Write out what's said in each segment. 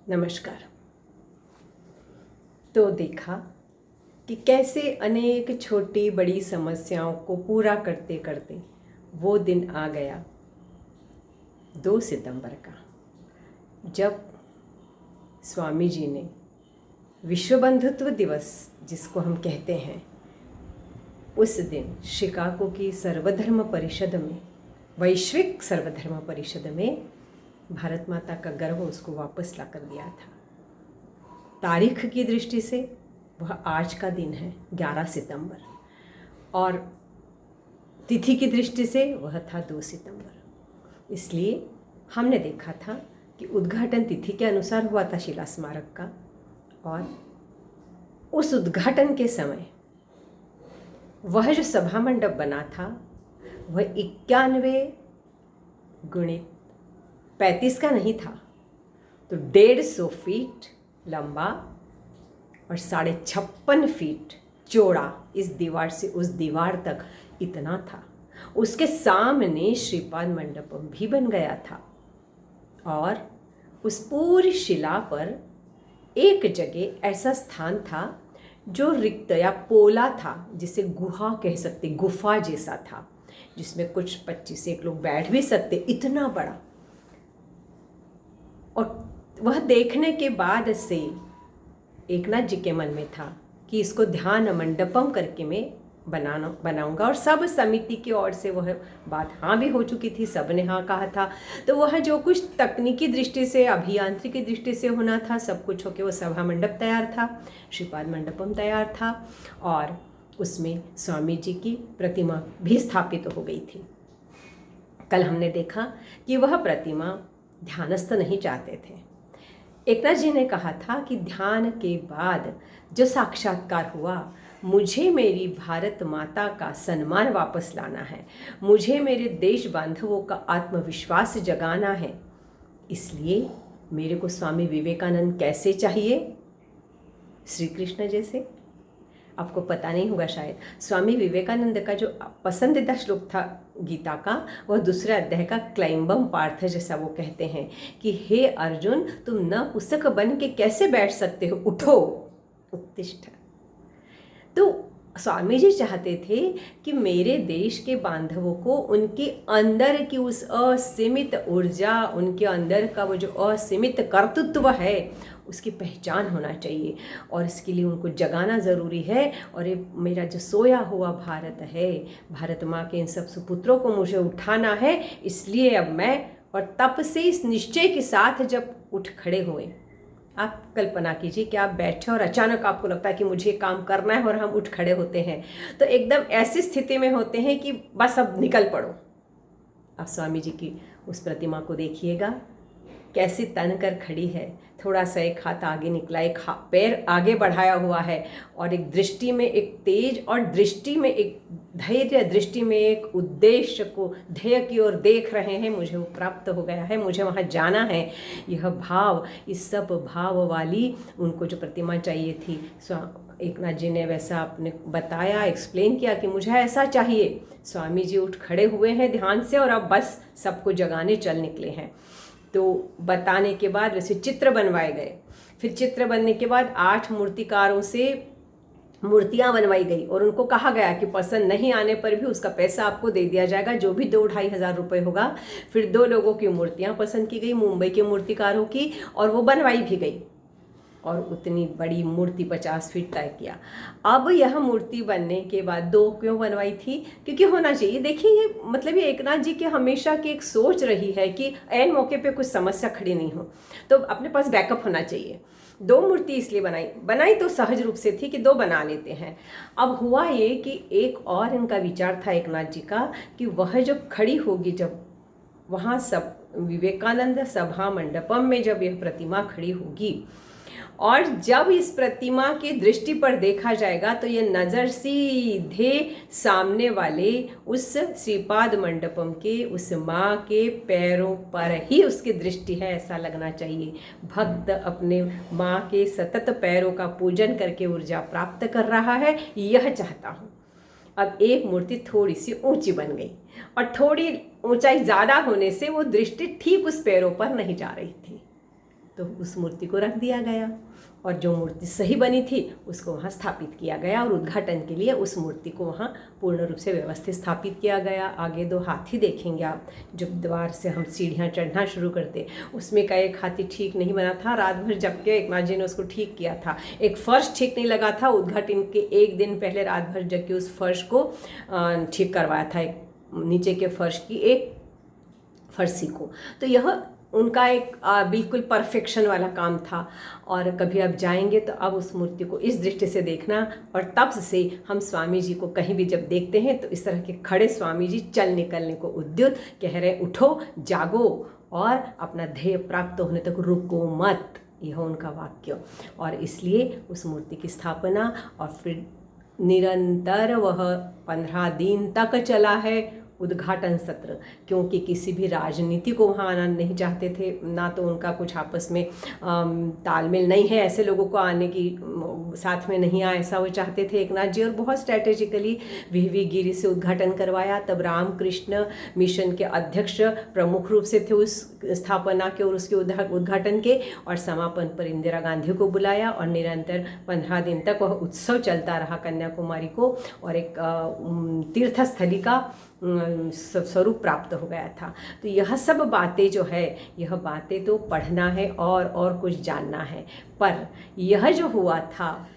नमस्कार। तो देखा कि कैसे अनेक छोटी बड़ी समस्याओं को पूरा करते करते वो दिन आ गया 2 सितंबर का, जब स्वामी जी ने विश्व बंधुत्व दिवस जिसको हम कहते हैं, उस दिन शिकागो की सर्वधर्म परिषद में, वैश्विक सर्वधर्म परिषद में भारत माता का गर्व उसको वापस ला कर दिया था। तारीख की दृष्टि से वह आज का दिन है 11 सितंबर, और तिथि की दृष्टि से वह था 2 सितंबर। इसलिए हमने देखा था कि उद्घाटन तिथि के अनुसार हुआ था शिला स्मारक का, और उस उद्घाटन के समय वह जो सभा मंडप बना था वह 91 गुणित 35 का नहीं था, तो 150 फीट लंबा और 56.5 फीट चौड़ा इस दीवार से उस दीवार तक इतना था। उसके सामने श्रीपाद मंडपम भी बन गया था, और उस पूरी शिला पर एक जगह ऐसा स्थान था जो रिक्त या पोला था, जिसे गुहा कह सकते, गुफा जैसा था, जिसमें कुछ 25 एक लोग बैठ भी सकते, इतना बड़ा। और वह देखने के बाद से एकनाथ जी के मन में था कि इसको ध्यान मंडपम करके मैं बनाऊंगा, और सब समिति की ओर से वह बात हाँ भी हो चुकी थी, सब ने हाँ कहा था। तो वह जो कुछ तकनीकी दृष्टि से, अभियांत्रिकी दृष्टि से होना था, सब कुछ होके वो सभा मंडप तैयार था, श्रीपाद मंडपम तैयार था, और उसमें स्वामी जी की प्रतिमा भी स्थापित हो गई थी। कल हमने देखा कि वह प्रतिमा ध्यानस्थ नहीं चाहते थे। एकनाथ जी ने कहा था कि ध्यान के बाद जो साक्षात्कार हुआ, मुझे मेरी भारत माता का सम्मान वापस लाना है, मुझे मेरे देश बांधवों का आत्मविश्वास जगाना है। इसलिए मेरे को स्वामी विवेकानंद कैसे चाहिए? श्री कृष्ण जैसे। आपको पता नहीं होगा शायद, स्वामी विवेकानंद का जो पसंदीदा श्लोक था गीता का, वह दूसरे अध्याय का क्लाइंबम पार्थ, जैसा वो कहते हैं कि हे अर्जुन, तुम न पुस्तक बन के कैसे बैठ सकते हो, उठो, उत्तिष्ठ। तो स्वामी जी चाहते थे कि मेरे देश के बांधवों को उनके अंदर की उस असीमित ऊर्जा, उनके अंदर का वो जो असीमित कर्तृत्व है, उसकी पहचान होना चाहिए, और इसके लिए उनको जगाना ज़रूरी है। और ये मेरा जो सोया हुआ भारत है, भारत माँ के इन सब सुपुत्रों को मुझे उठाना है। इसलिए अब मैं, और तब से इस निश्चय के साथ जब उठ खड़े हुए, आप कल्पना कीजिए कि आप बैठे और अचानक आपको लगता है कि मुझे काम करना है, और हम उठ खड़े होते हैं, तो एकदम ऐसी स्थिति में होते हैं कि बस अब निकल पड़ो। आप स्वामी जी की उस प्रतिमा को देखिएगा, कैसी तन कर खड़ी है, थोड़ा सा एक हाथ आगे निकला, एक पैर आगे बढ़ाया हुआ है, और एक दृष्टि में एक तेज, और दृष्टि में एक धैर्य, दृष्टि में एक उद्देश्य को, ध्येय की ओर देख रहे हैं। मुझे वो प्राप्त हो गया है, मुझे वहाँ जाना है। यह भाव, इस सब भाव वाली उनको जो प्रतिमा चाहिए थी, एकनाथ जी ने वैसा आपने बताया, एक्सप्लेन किया कि मुझे ऐसा चाहिए। स्वामी जी उठ खड़े हुए हैं ध्यान से, और अब बस सबको जगाने चल निकले हैं। तो बताने के बाद वैसे चित्र बनवाए गए। फिर चित्र बनने के बाद 8 मूर्तिकारों से मूर्तियां बनवाई गई, और उनको कहा गया कि पसंद नहीं आने पर भी उसका पैसा आपको दे दिया जाएगा, जो भी 2-2.5 हज़ार रुपये होगा। फिर 2 लोगों की मूर्तियां पसंद की गई, मुंबई के मूर्तिकारों की, और वो बनवाई भी गई, और उतनी बड़ी मूर्ति 50 फीट तय किया। अब यह मूर्ति बनने के बाद 2 क्यों बनवाई थी? क्योंकि होना चाहिए। देखिए, ये मतलब ये एकनाथ जी की हमेशा की एक सोच रही है कि ऐन मौके पे कुछ समस्या खड़ी नहीं हो, तो अपने पास बैकअप होना चाहिए। 2 मूर्ति इसलिए बनाई तो सहज रूप से थी कि 2 बना लेते हैं। अब हुआ ये कि एक और इनका विचार था एकनाथ जी का, कि वह जब खड़ी होगी, जब वहाँ सब विवेकानंद सभा मंडपम में जब यह प्रतिमा खड़ी होगी, और जब इस प्रतिमा की दृष्टि पर देखा जाएगा, तो ये नज़र सीधे सामने वाले उस श्रीपाद मंडपम के, उस माँ के पैरों पर ही उसकी दृष्टि है, ऐसा लगना चाहिए। भक्त अपने माँ के सतत पैरों का पूजन करके ऊर्जा प्राप्त कर रहा है, यह चाहता हूँ। अब एक मूर्ति थोड़ी सी ऊंची बन गई, और थोड़ी ऊंचाई ज़्यादा होने से वो दृष्टि ठीक उस पैरों पर नहीं जा रही थी। तो उस मूर्ति को रख दिया गया और जो मूर्ति सही बनी थी उसको वहाँ स्थापित किया गया और उद्घाटन के लिए उस मूर्ति को वहाँ पूर्ण रूप से व्यवस्थित स्थापित किया गया। आगे 2 हाथी देखेंगे आप, जब द्वार से हम सीढ़ियाँ चढ़ना शुरू करते उसमें का एक हाथी ठीक नहीं बना था, रात भर जग के एकनाथ जी ने उसको ठीक किया था। एक फर्श ठीक नहीं लगा था, उद्घाटन के एक दिन पहले रात भर जग के उस फर्श को ठीक करवाया था, एक नीचे के फर्श की एक फर्शी को। तो यह उनका एक बिल्कुल परफेक्शन वाला काम था। और कभी आप जाएंगे तो अब उस मूर्ति को इस दृष्टि से देखना। और तब से हम स्वामी जी को कहीं भी जब देखते हैं तो इस तरह के खड़े स्वामी जी चल निकलने को उद्युत, कह रहे उठो जागो और अपना ध्येय प्राप्त होने तक रुको मत, यह उनका वाक्य। और इसलिए उस मूर्ति की स्थापना और फिर निरंतर वह 15 दिन तक चला है उद्घाटन सत्र, क्योंकि किसी भी राजनीति को वहाँ आना नहीं चाहते थे, ना तो उनका कुछ आपस में तालमेल नहीं है, ऐसे लोगों को आने की साथ में नहीं आए, ऐसा वो चाहते थे एकनाथ जी। और बहुत स्ट्रैटेजिकली वीवी गिरी से उद्घाटन करवाया। तब रामकृष्ण मिशन के अध्यक्ष प्रमुख रूप से थे उस स्थापना के और उसके उद्घाटन के, और समापन पर इंदिरा गांधी को बुलाया और निरंतर 15 दिन तक वह उत्सव चलता रहा कन्याकुमारी को, और एक तीर्थस्थली का स्वरूप प्राप्त हो गया था। तो यह सब बातें जो है, यह बातें तो पढ़ना है और कुछ जानना है। पर यह जो हुआ था,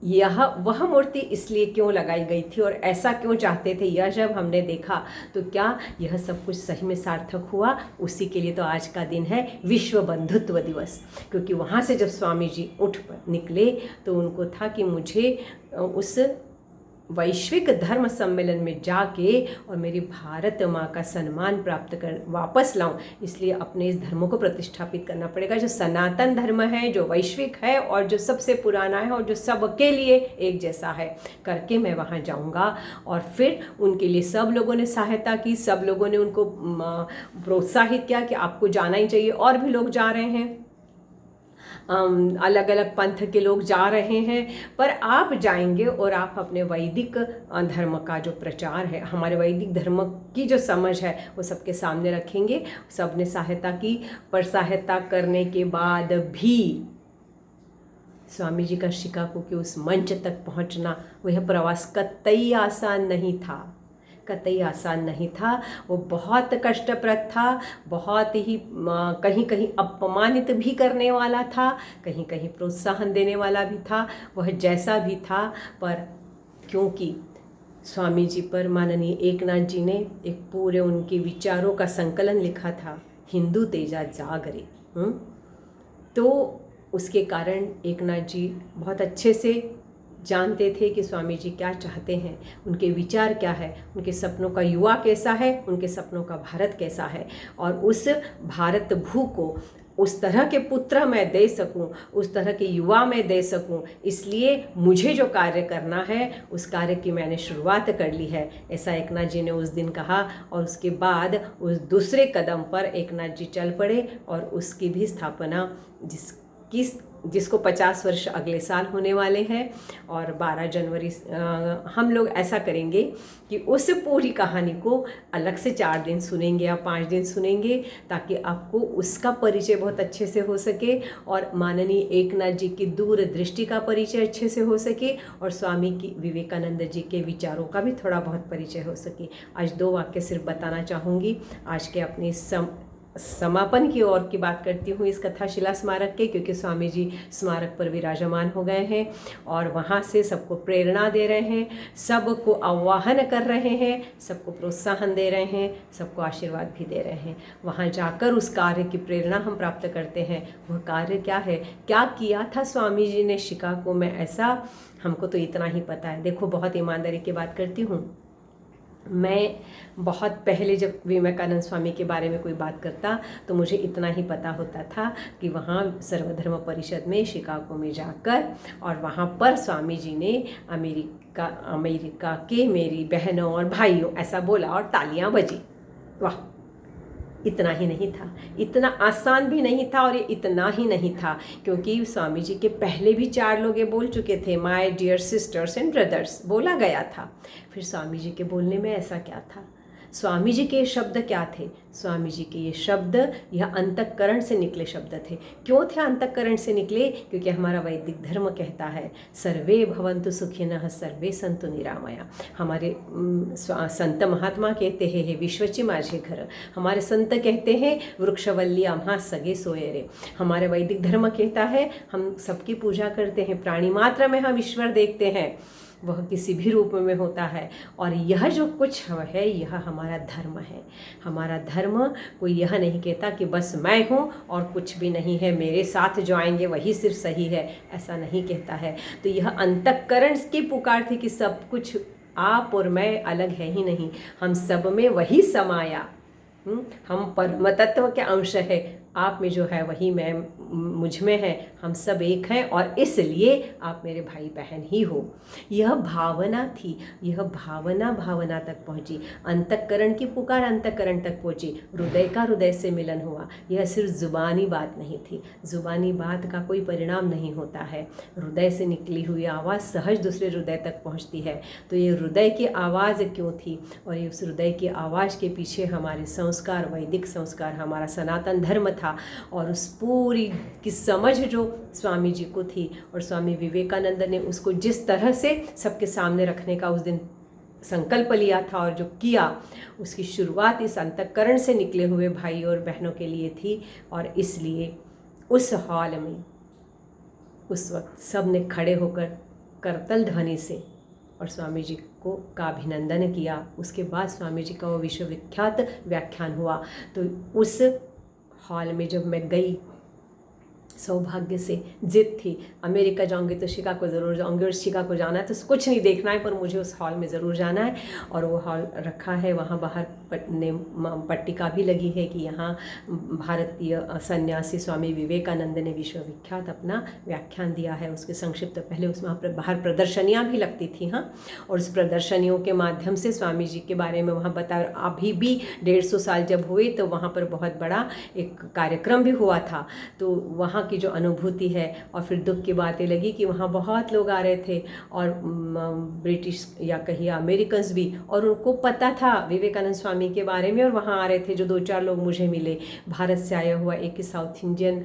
यह वह मूर्ति इसलिए क्यों लगाई गई थी और ऐसा क्यों चाहते थे, यह जब हमने देखा तो क्या यह सब कुछ सही में सार्थक हुआ। उसी के लिए तो आज का दिन है विश्व बंधुत्व दिवस। क्योंकि वहाँ से जब स्वामी जी उठ निकले तो उनको था कि मुझे उस वैश्विक धर्म सम्मेलन में जाके और मेरी भारत माँ का सम्मान प्राप्त कर वापस लाऊं, इसलिए अपने इस धर्म को प्रतिष्ठापित करना पड़ेगा, जो सनातन धर्म है, जो वैश्विक है और जो सबसे पुराना है और जो सबके लिए एक जैसा है, करके मैं वहाँ जाऊँगा। और फिर उनके लिए सब लोगों ने सहायता की, सब लोगों ने उनको प्रोत्साहित किया कि आपको जाना ही चाहिए। और भी लोग जा रहे हैं, अलग अलग पंथ के लोग जा रहे हैं, पर आप जाएंगे और आप अपने वैदिक धर्म का जो प्रचार है, हमारे वैदिक धर्म की जो समझ है वो सबके सामने रखेंगे। सब ने सहायता की, पर सहायता करने के बाद भी स्वामी जी का शिकागो के उस मंच तक पहुंचना, वह प्रवास कतई आसान नहीं था, कतई आसान नहीं था। वो बहुत कष्टप्रद था, बहुत ही कहीं कहीं अपमानित भी करने वाला था, कहीं कहीं प्रोत्साहन देने वाला भी था। वह जैसा भी था, पर क्योंकि स्वामी जी पर माननीय एकनाथ जी ने एक पूरे उनके विचारों का संकलन लिखा था, हिंदू तेजा जागरे, तो उसके कारण एकनाथ जी बहुत अच्छे से जानते थे कि स्वामी जी क्या चाहते हैं, उनके विचार क्या है, उनके सपनों का युवा कैसा है, उनके सपनों का भारत कैसा है। और उस भारत भू को उस तरह के पुत्र मैं दे सकूं, उस तरह के युवा मैं दे सकूं, इसलिए मुझे जो कार्य करना है उस कार्य की मैंने शुरुआत कर ली है, ऐसा एकनाथ जी ने उस दिन कहा। और उसके बाद उस दूसरे कदम पर एकनाथ जी चल पड़े और उसकी भी स्थापना जिसको 50 वर्ष अगले साल होने वाले हैं। और 12 जनवरी हम लोग ऐसा करेंगे कि उस पूरी कहानी को अलग से 4 दिन सुनेंगे या 5 दिन सुनेंगे, ताकि आपको उसका परिचय बहुत अच्छे से हो सके और माननीय एकनाथ जी की दूरदृष्टि का परिचय अच्छे से हो सके और स्वामी की विवेकानंद जी के विचारों का भी थोड़ा बहुत परिचय हो सके। आज 2 वाक्य सिर्फ बताना चाहूँगी। आज के अपनी समापन की ओर की बात करती हूँ इस कथाशिला स्मारक के, क्योंकि स्वामी जी स्मारक पर विराजमान हो गए हैं और वहाँ से सबको प्रेरणा दे रहे हैं, सबको आह्वान कर रहे हैं, सबको प्रोत्साहन दे रहे हैं, सबको आशीर्वाद भी दे रहे हैं। वहाँ जाकर उस कार्य की प्रेरणा हम प्राप्त करते हैं। वह कार्य क्या है, क्या किया था स्वामी जी ने शिकागो में, ऐसा हमको तो इतना ही पता है। देखो, बहुत ईमानदारी की बात करती हूँ, मैं बहुत पहले जब विवेकानंद स्वामी के बारे में कोई बात करता तो मुझे इतना ही पता होता था कि वहाँ सर्वधर्म परिषद में शिकागो में जाकर और वहाँ पर स्वामी जी ने अमेरिका के मेरी बहनों और भाइयों ऐसा बोला और तालियां बजी। वाह, इतना ही नहीं था, इतना आसान भी नहीं था और ये इतना ही नहीं था, क्योंकि स्वामी जी के पहले भी 4 लोग ये बोल चुके थे, my dear sisters and brothers बोला गया था। फिर स्वामी जी के बोलने में ऐसा क्या था, स्वामी जी के शब्द क्या थे? स्वामी जी के ये शब्द यह अंतःकरण से निकले शब्द थे। क्यों थे अंतःकरण से निकले? क्योंकि हमारा वैदिक धर्म कहता है सर्वे भवन्तु सुखिनः सर्वे सन्तु निरामया। हमारे संत महात्मा कहते हैं हे विश्वची माझे घर। हमारे संत कहते हैं वृक्षवल्ली आम्हा सगे सोए रे। हमारे वैदिक धर्म कहता है हम सबकी पूजा करते हैं, प्राणी मात्र में हम ईश्वर देखते हैं, वह किसी भी रूप में होता है। और यह जो कुछ है यह हमारा धर्म है। हमारा धर्म कोई यह नहीं कहता कि बस मैं हूँ और कुछ भी नहीं है, मेरे साथ जो आएंगे वही सिर्फ सही है, ऐसा नहीं कहता है। तो यह अंतःकरण की पुकार थी कि सब कुछ आप और मैं अलग है ही नहीं, हम सब में वही समाया। हम परम तत्व के अंश है, आप में जो है वही मैं मुझ में है, हम सब एक हैं और इसलिए आप मेरे भाई बहन ही हो। यह भावना थी, यह भावना तक पहुंची। अंतःकरण की पुकार अंतःकरण तक पहुंची, हृदय का हृदय से मिलन हुआ। यह सिर्फ जुबानी बात नहीं थी, जुबानी बात का कोई परिणाम नहीं होता है। हृदय से निकली हुई आवाज़ सहज दूसरे हृदय तक पहुँचती है। तो ये हृदय की आवाज़ क्यों थी? और ये उस हृदय की आवाज़ के पीछे हमारे संस्कार, वैदिक संस्कार, हमारा सनातन धर्म था। और उस पूरी की समझ जो स्वामी जी को थी और स्वामी विवेकानंद ने उसको जिस तरह से सबके सामने रखने का उस दिन संकल्प लिया था और जो किया, उसकी शुरुआत इस अंतःकरण से निकले हुए भाई और बहनों के लिए थी। और इसलिए उस हॉल में उस वक्त सब ने खड़े होकर करतल ध्वनि से और स्वामी जी का अभिनंदन किया। उसके बाद स्वामी जी का वो विश्वविख्यात व्याख्यान हुआ। तो उस हॉल में जब मैं गई, सौभाग्य से जिद थी, अमेरिका जाऊंगी तो शिकागो ज़रूर जाऊंगी और शिकागो जाना है तो कुछ नहीं देखना है पर मुझे उस हॉल में ज़रूर जाना है। और वो हॉल रखा है, वहाँ बाहर पट्टिका भी लगी है कि यहाँ भारतीय सन्यासी स्वामी विवेकानंद ने विश्वविख्यात अपना व्याख्यान दिया है। उसके संक्षिप्त पहले उस वहाँ पर बाहर प्रदर्शनियाँ भी लगती थी। हाँ, और उस प्रदर्शनियों के माध्यम से स्वामी जी के बारे में वहाँ बताया। अभी भी 150 साल जब हुए तो वहाँ पर बहुत बड़ा एक कार्यक्रम भी हुआ था। तो वहाँ की जो अनुभूति है, और फिर दुख की बातें लगी कि वहाँ बहुत लोग आ रहे थे और ब्रिटिश या कहिए अमेरिकन्स भी, और उनको पता था विवेकानंद स्वामी के बारे में और वहाँ आ रहे थे। जो 2-4 लोग मुझे मिले, भारत से आया हुआ एक साउथ इंडियन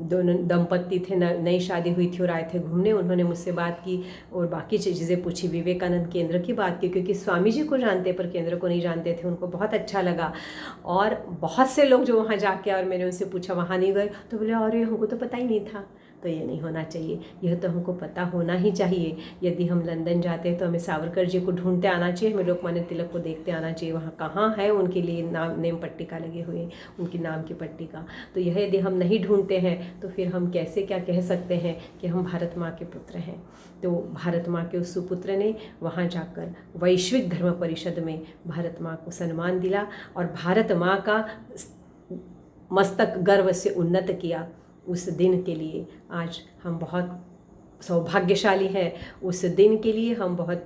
दोनों दंपत्ति थे, नई शादी हुई थी और आए थे घूमने। उन्होंने मुझसे बात की और बाकी चीज़ें पूछी, विवेकानंद केंद्र की बात की, क्योंकि स्वामी जी को जानते पर केंद्र को नहीं जानते थे। उनको बहुत अच्छा लगा। और बहुत से लोग जो वहाँ जाके, और मैंने उनसे पूछा वहाँ नहीं गए, तो बोले अरे हमको तो पता ही नहीं था। तो ये नहीं होना चाहिए, यह तो हमको पता होना ही चाहिए। यदि हम लंदन जाते हैं तो हमें सावरकर जी को ढूंढते आना चाहिए, हमें लोकमान्य तिलक को देखते आना चाहिए। वहाँ कहाँ है उनके लिए नेम पट्टिका लगी हुई, उनकी नाम की पट्टिका। तो यह यदि हम नहीं ढूंढते हैं तो फिर हम कैसे क्या कह सकते हैं कि हम भारत माँ के पुत्र हैं। तो भारत माँ के उस सुपुत्र ने वहाँ जाकर वैश्विक धर्म परिषद में भारत माँ को सम्मान दिला और भारत माँ का मस्तक गर्व से उन्नत किया। उस दिन के लिए आज हम बहुत सौभाग्यशाली हैं, उस दिन के लिए हम बहुत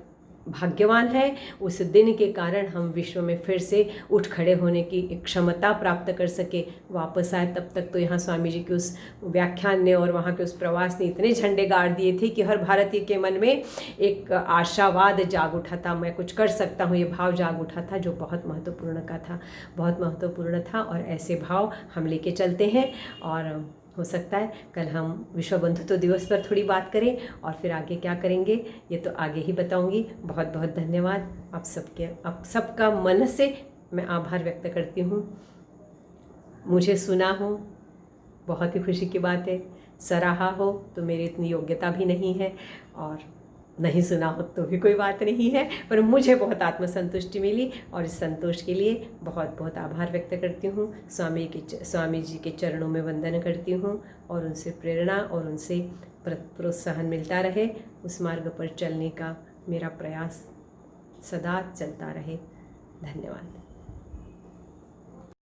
भाग्यवान हैं। उस दिन के कारण हम विश्व में फिर से उठ खड़े होने की क्षमता प्राप्त कर सके, वापस आए। तब तक तो यहाँ स्वामी जी के उस व्याख्यान ने और वहाँ के उस प्रवास ने इतने झंडे गाड़ दिए थे कि हर भारतीय के मन में एक आशावाद जाग उठा था, मैं कुछ कर सकता हूँ, ये भाव जाग उठा था, जो बहुत महत्वपूर्ण था, बहुत महत्वपूर्ण था। और ऐसे भाव हम लेके चलते हैं। और हो सकता है कल हम विश्व बंधुत्व दिवस पर थोड़ी बात करें और फिर आगे क्या करेंगे ये तो आगे ही बताऊंगी। बहुत बहुत धन्यवाद आप सबका मन से मैं आभार व्यक्त करती हूँ। मुझे सुना हो, बहुत ही खुशी की बात है। सराहा हो तो मेरी इतनी योग्यता भी नहीं है, और नहीं सुना हो तो भी कोई बात नहीं है, पर मुझे बहुत आत्मसंतुष्टि मिली और इस संतोष के लिए बहुत बहुत आभार व्यक्त करती हूँ। स्वामी जी के चरणों में वंदन करती हूँ और उनसे प्रेरणा और उनसे प्रोत्साहन मिलता रहे। उस मार्ग पर चलने का मेरा प्रयास सदा चलता रहे। धन्यवाद।